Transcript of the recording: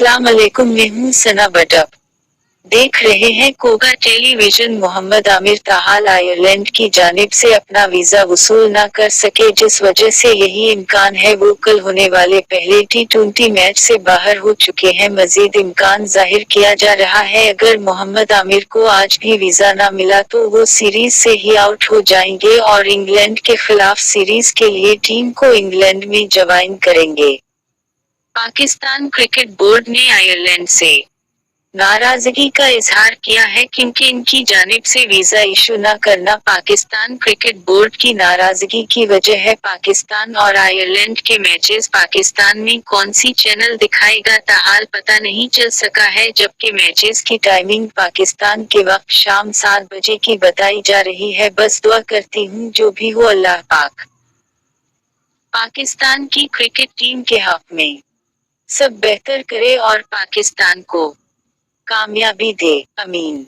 अस्सलाम वालेकुम, मैं हूं सना बटप। देख रहे हैं कोगा टेलीविजन। मोहम्मद आमिर ताहाल आयरलैंड की जानिब से अपना वीजा वसूल न कर सके, जिस वजह से यही इम्कान है वो कल होने वाले पहले T20 मैच से बाहर हो चुके हैं। मजीद इम्कान जाहिर किया जा रहा है अगर मोहम्मद आमिर को आज भी वीजा न मिला तो वो सीरीज से ही आउट हो जाएंगे और इंग्लैंड के खिलाफ सीरीज के लिए टीम को इंग्लैंड में ज्वाइन करेंगे। पाकिस्तान क्रिकेट बोर्ड ने आयरलैंड से नाराजगी का इजहार किया है क्योंकि इनकी जानिब से वीजा इशू न करना पाकिस्तान क्रिकेट बोर्ड की नाराजगी की वजह है। पाकिस्तान और आयरलैंड के मैचेस पाकिस्तान में कौन सी चैनल दिखाएगा ताहाल पता नहीं चल सका है, जबकि मैचेस की टाइमिंग पाकिस्तान के वक्त शाम 7 बजे की बताई जा रही है। बस दुआ करती हूँ जो भी हो अल्लाह पाक पाकिस्तान की क्रिकेट टीम के हक में सब बेहतर करे और पाकिस्तान को कामयाबी दे, अमीन।